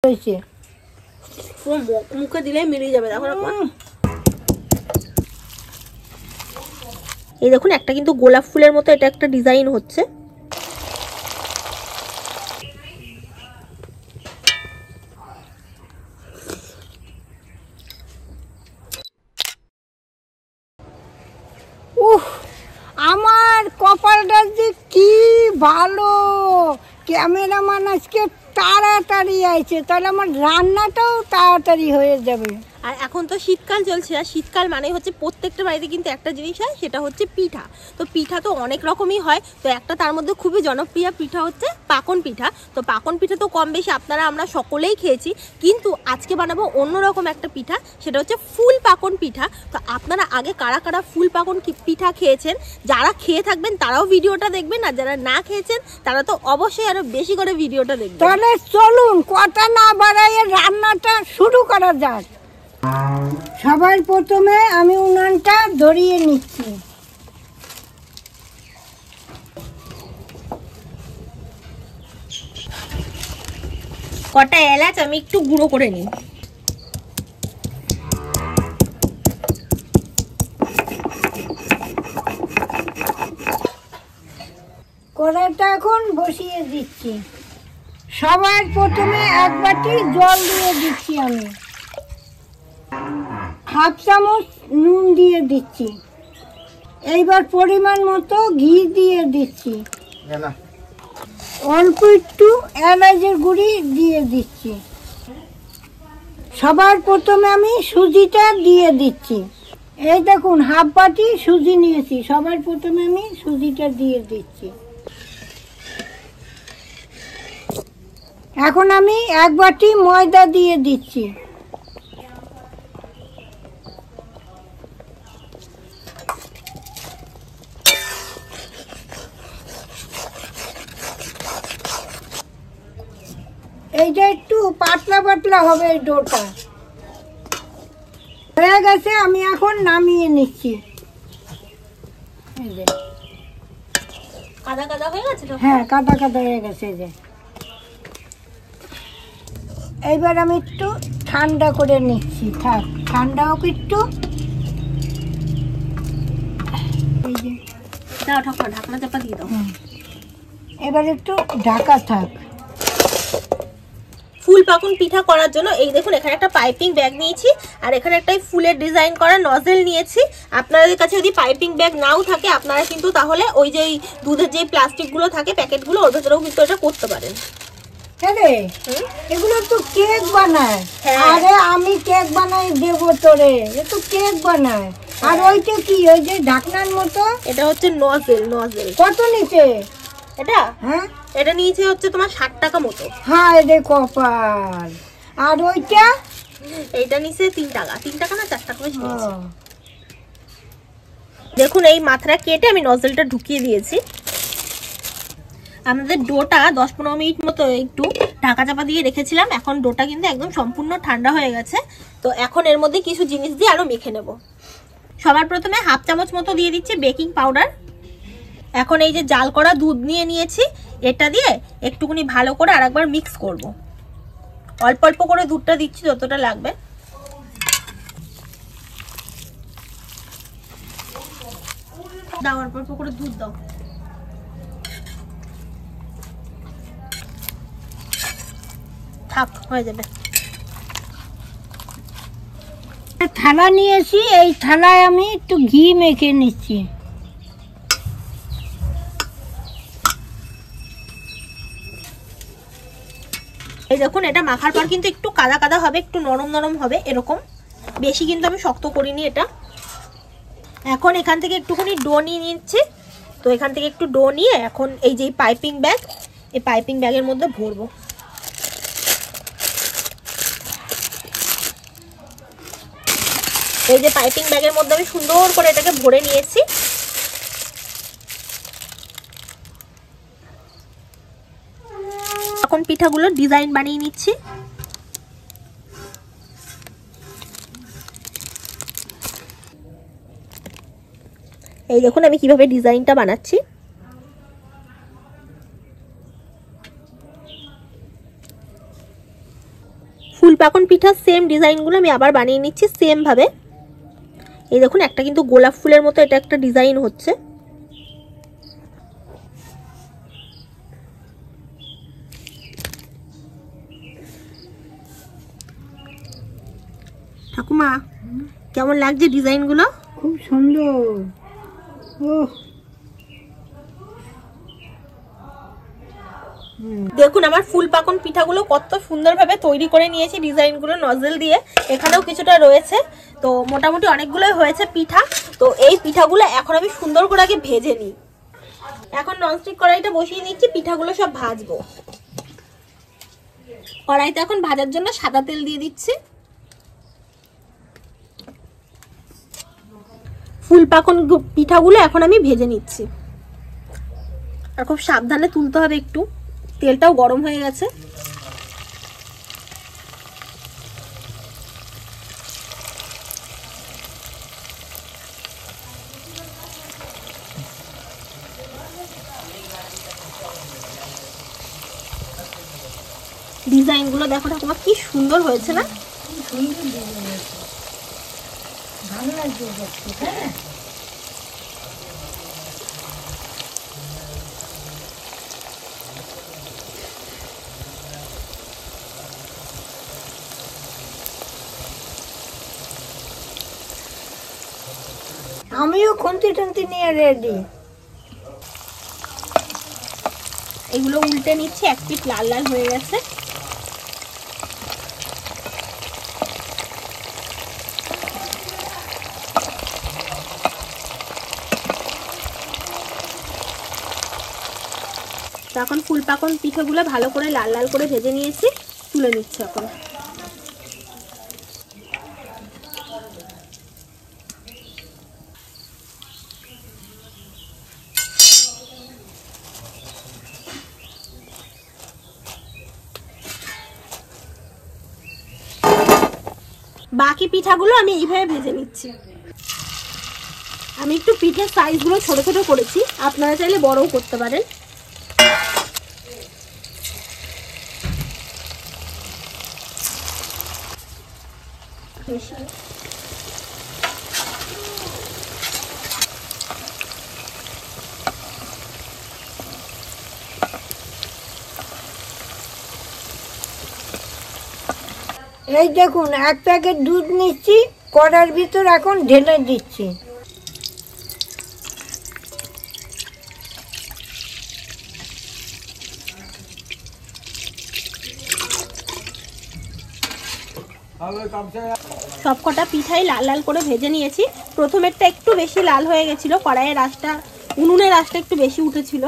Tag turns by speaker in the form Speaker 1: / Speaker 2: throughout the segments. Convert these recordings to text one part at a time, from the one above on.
Speaker 1: হয়েছে,
Speaker 2: মুখে দিলেই মিলিয়ে যাবে। দেখো এই দেখুন একটা কিন্তু গোলাপ ফুলের মতো এটা একটা ডিজাইন হচ্ছে।
Speaker 1: আমার কপালটা যে কি ভালো, ক্যামেরাম্যান আজকে তাড়াতাড়ি আইছে, তাহলে আমার রান্নাটাও তাড়াতাড়ি হয়ে যাবে।
Speaker 2: আর এখন তো শীতকাল চলছে, আর শীতকাল মানে হচ্ছে প্রত্যেকটা বাড়িতে কিন্তু একটা জিনিস হয়, সেটা হচ্ছে পিঠা। তো পিঠা তো অনেক রকমই হয়, তো একটা তার মধ্যে খুবই জনপ্রিয় পিঠা হচ্ছে পাকন পিঠা। তো পাকন পিঠা তো কম বেশি আমরা সকলেই খেয়েছি, কিন্তু আজকে বানাবো অন্যরকম একটা পিঠা, সেটা হচ্ছে ফুল পাকন পিঠা। তো আপনারা আগে কারা কারা ফুল পাকন পিঠা খেয়েছেন, যারা খেয়ে থাকবেন তারাও ভিডিওটা দেখবেন, আর যারা না খেয়েছেন তারা তো অবশ্যই আরো বেশি করে ভিডিওটা দেখবেন।
Speaker 1: তাহলে চলুন কথা না বাড়াইয়ে রান্নাটা শুরু করা যাক। সবার প্রথমে আমি উনানটা ধরিয়ে নিচ্ছি।
Speaker 2: কটা এলাচ আমি একটু গুঁড়ো করে নিই।
Speaker 1: কড়াইটা এখন বসিয়ে দিচ্ছি। সবার প্রথমে এক বাটি জল দিয়ে দিচ্ছি, আমি হাফ চামচ নুন দিয়ে দিচ্ছি, এইবার পরিমাণ মতো ঘি দিয়ে দিচ্ছি, অল্প একটু এলাচের গুঁড়ি দিয়ে দিচ্ছি। সবার প্রথমে আমি সুজিটা দিয়ে দিচ্ছি। এই দেখুন হাফ বাটি সুজি নিয়েছি, সবার প্রথমে আমি সুজিটা দিয়ে দিচ্ছি। এখন আমি এক বাটি ময়দা দিয়ে দিচ্ছি। এইটা একটু পাতলা পাতলা হবে, এই ডোটা হয়ে গেছে, আমি এখন নামিয়ে নিচ্ছি।
Speaker 2: কাদা কাদা হয়ে গেছে?
Speaker 1: হ্যাঁ, কাদা কাদা হয়ে গেছে। যে এইবার আমি একটু ঠান্ডা করে নিচ্ছি, থাক ঠান্ডা হোক একটু। এই যে
Speaker 2: দাও ঢাকনা চাপা দিয়ে দাও।
Speaker 1: এবার একটু ঢাকা থাক।
Speaker 2: ফুল পাকন পিঠা করার জন্য এই দেখুন এখানে একটা পাইপিং ব্যাগ নিয়েছি, আর এখানে একটা ফুলের ডিজাইন করা নজেল নিয়েছি। আপনাদের কাছে যদি পাইপিং ব্যাগ নাও থাকে, আপনারা কিন্তু তাহলে ওই যে দুধের যে প্লাস্টিকগুলো থাকে প্যাকেটগুলো, ওর ভেতরেও কিন্তু এটা করতে পারেন।
Speaker 1: আরে এগুলো তো কেক বানায়। আরে আমি কেক বানাই দেবো তোরে, এ তো কেক বানায়। আর ওইটা কি, ওই যে ঢাকনার মতো?
Speaker 2: এটা হচ্ছে নজেল।
Speaker 1: কত নিচে
Speaker 2: এটা?
Speaker 1: হ্যাঁ,
Speaker 2: এটা নিচে হচ্ছে তোমার 60 টাকা মতো।
Speaker 1: হ্যাঁ রে কপাল। আর ওইটা?
Speaker 2: এইটা নিচে 3 টাকা। 3 টাকা না 4 টাকা বেশি নিয়েছে। দেখুন এই মাথাটা কেটে আমি নজেলটা ঢুকিয়ে দিয়েছি। আমাদের ডোটা 10-15 মিনিট মতো একটু ঢাকা চাপা দিয়ে রেখেছিলাম। এখন ডোটা কিন্তু একদম সম্পূর্ণ ঠান্ডা হয়ে গেছে। তো এখন এর মধ্যে কিছু জিনিস দিয়ে আরো মেখে নেব। সবার প্রথমে হাফ চামচ মতো দিয়ে দিচ্ছি বেকিং পাউডার। এখন এই যে জাল করা দুধ নিয়ে নিয়েছি, এটা দিয়ে একটুখানি ভালো করে আরেকবার মিক্স করব। অল্প অল্প করে দুধটা দিচ্ছি যতটা লাগবে। দাও অল্প অল্প করে দুধ দাও। থাক, হয়ে যাবে।
Speaker 1: থালা নিয়েছি, এই থালায় আমি একটু ঘি মেখে নিচ্ছি।
Speaker 2: এই দেখুন এটা মাখার পর কিন্তু একটু কাদা কাদা হবে, একটু নরম নরম হবে এরকম, বেশি কিন্তু আমি শক্ত করিনি এটা। এখন এখান থেকে একটুখানি ডো নিয়ে নিচ্ছি। তো এখান থেকে একটু ডো নিয়ে এখন এই যে পাইপিং ব্যাগ, এই পাইপিং ব্যাগের মধ্যে ভরবো। এই যে পাইপিং ব্যাগের মধ্যে আমি সুন্দর করে এটাকে ভরে নিয়েছি। এখন পিঠাগুলো ডিজাইন বানিয়ে নিচ্ছি। এই দেখুন আমি কিভাবে ডিজাইনটা বানাচ্ছি। ফুল পাকন পিঠার সেম ডিজাইনগুলো আমি আবার বানিয়ে নিচ্ছি সেম ভাবে। এই দেখুন একটা কিন্তু গোলাপ ফুলের মতো এটা একটা ডিজাইন হচ্ছে। ঠাকুমা কেমন লাগছে ডিজাইনগুলো?
Speaker 1: খুব সুন্দর।
Speaker 2: দেখুন আমার ফুল পাকন পিঠাগুলো কত সুন্দরভাবে তৈরি করে নিয়েছি ডিজাইনগুলো নজল দিয়ে, এখানেও কিছুটা রয়েছে। তো মোটামুটি অনেকগুলোই হয়েছে পিঠা। তো এই পিঠাগুলো এখন আমি সুন্দর করে আগে ভেজে নিই। এখন ননস্টিক কড়াইটা বসিয়ে নিচ্ছি, পিঠাগুলো সব ভাজবো। কড়াইতে এখন ভাজার জন্য সাদা তেল দিয়ে দিচ্ছি। ফুল পাকন পিঠাগুলো এখন আমি ভেজে নিচ্ছি, আর খুব সাবধানে তুলতে হবে একটু, তেলটাও গরম হয়ে গেছে। ডিজাইনগুলো দেখো ঠাকুমা কি সুন্দর হয়েছে না?
Speaker 1: ভালো লাগছে দেখতে। হ্যাঁ আমিও খুন্তি টুন্তি নিয়ে রেডি।
Speaker 2: এগুলো উল্টে নিচ্ছি, এক পিঠ লাল লাল হয়ে গেছে। এখন ফুল পাকন পিঠাগুলো ভালো করে লাল লাল করে ভেজে নিয়েছি, তুলে নিচ্ছি এখন। বাকি পিঠাগুলো আমি এইভাবে ভেজে নিচ্ছি। আমি একটু পিঠের সাইজগুলো ছোট ছোট করেছি, আপনারা চাইলে বড়ও করতে পারেন।
Speaker 1: এই দেখুন এক প্যাকেট দুধ নিচ্ছি, কড়ার ভিতর এখন ঢেলে দিচ্ছি।
Speaker 2: সবকটা পিঠাই লাল লাল করে ভেজে নিয়েছি। প্রথমেরটা একটু বেশি লাল হয়ে গেছিল, কড়াইয়ের আঁচটা, উনুনের আঁচটা একটু বেশি উঠেছিল।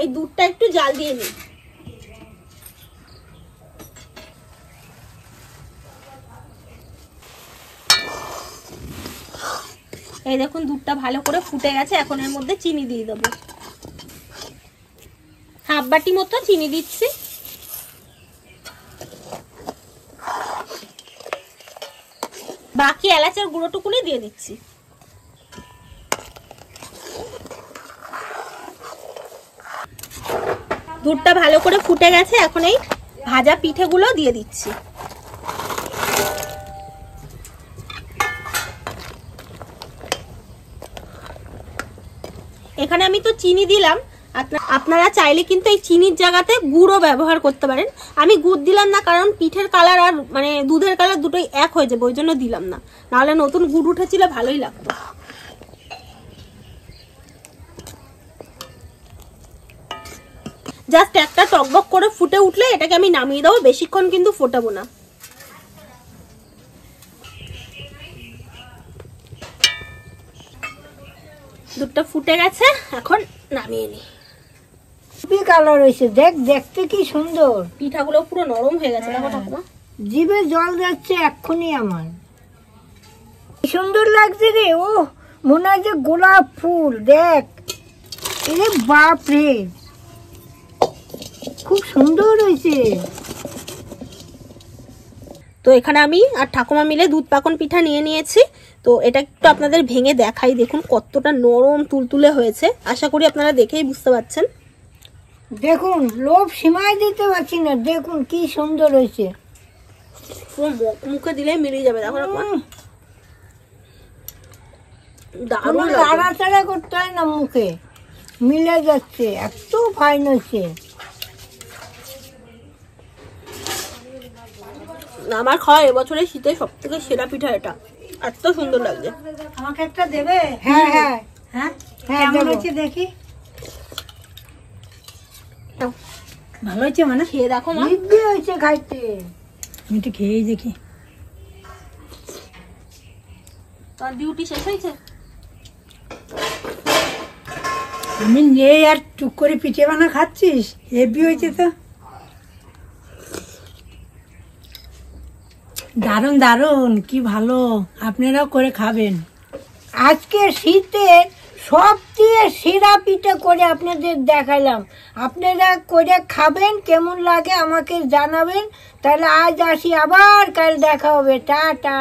Speaker 2: এই দুধটা একটু জাল দিয়ে নিই। এই দেখুন দুধটা ভালো করে ফুটে গেছে, এখন এর মধ্যে চিনি দিয়ে দেবো। হাফ বাটি মতো চিনি দিচ্ছি। বাকি এলাচের গুঁড়োটুকুনি দিয়ে দিচ্ছি। দুধটা ভালো করে ফুটে গেছে, এখন এই ভাজা পিঠেগুলো দিয়ে দিচ্ছি। এখানে আমি তো চিনি দিলাম, আপনারা চাইলে কিন্তু এই চিনির জায়গাতে গুড়ও ব্যবহার করতে পারেন। আমি গুড় দিলাম না, কারণ পিঠের কালার আর মানে দুধের কালার দুটোই এক হয়ে যাবে, ওই জন্য দিলাম না, নাহলে নতুন গুড় উঠেছিল ভালোই লাগতো। জাস্ট একটা টকবক করে ফুটে উঠলে এটাকে আমি নামিয়ে দেবো, বেশিক্ষণ কিন্তু ফোটাবো না। দুধটা ফুটে গেছে, এখন নামিয়ে নি।
Speaker 1: কালার হয়েছে, দেখ দেখতে কি সুন্দর।
Speaker 2: পিঠাগুলো পুরো নরম হয়ে গেছে, দেখো ঠাকুমা।
Speaker 1: জিভে জল যাচ্ছে এক্ষুনি আমার, কি সুন্দর লাগছে রে। ও মনে হয় যে গোলাপ ফুল, দেখ রে বাপ রে, খুব সুন্দর হয়েছে।
Speaker 2: তো এখানে আমি আর ঠাকুমা মিলে দুধ পাকন পিঠা নিয়ে নিয়েছি। তো এটা একটু আপনাদের ভেঙে দেখাই, দেখুন কতটা নরম তুলতুলে হয়েছে। আশা করি আপনারা দেখেই বুঝতে পারছেন।
Speaker 1: দেখুন লোভ সীমায় দিতে পারছি না, দেখুন কি সুন্দর হয়েছে,
Speaker 2: পুরো মুখে দিলেই মিলিয়ে যাবে। দেখো দারুণ লাগে।
Speaker 1: নাড়াচাড়া করতে হয় না, মুখে মিলে যাচ্ছে, এত ফাইন হয়েছে।
Speaker 2: আমার খাওয়া এবছরের শীতের সব থেকে সেরা পিঠা এটা, এত সুন্দর লাগছে।
Speaker 1: আমাকে একটা দেবে? হ্যাঁ হ্যাঁ হ্যাঁ হ্যাঁ, কেমন হয়েছে দেখি? ভালো হয়েছে মানে?
Speaker 2: খেয়ে দেখো মা।
Speaker 1: দিব্যি হয়েছে খাইতে। আমি একটু খেয়েই দেখি।
Speaker 2: তোমার ডিউটি শেষ হয়েছে?
Speaker 1: আমি নেই আর টুক করে পিঠে বানা খাচ্ছিস, হেভি হয়েছে তো। দারুণ দারুণ, কি ভালো, আপনারাও করে খাবেন। আজকে শীতের সবচেয়ে সেরা পিঠে করে আপনাদের দেখালাম, আপনারা করে খাবেন, কেমন লাগে আমাকে জানাবেন। তাহলে আজ আসি, আবার কাল দেখা হবে, টাটা।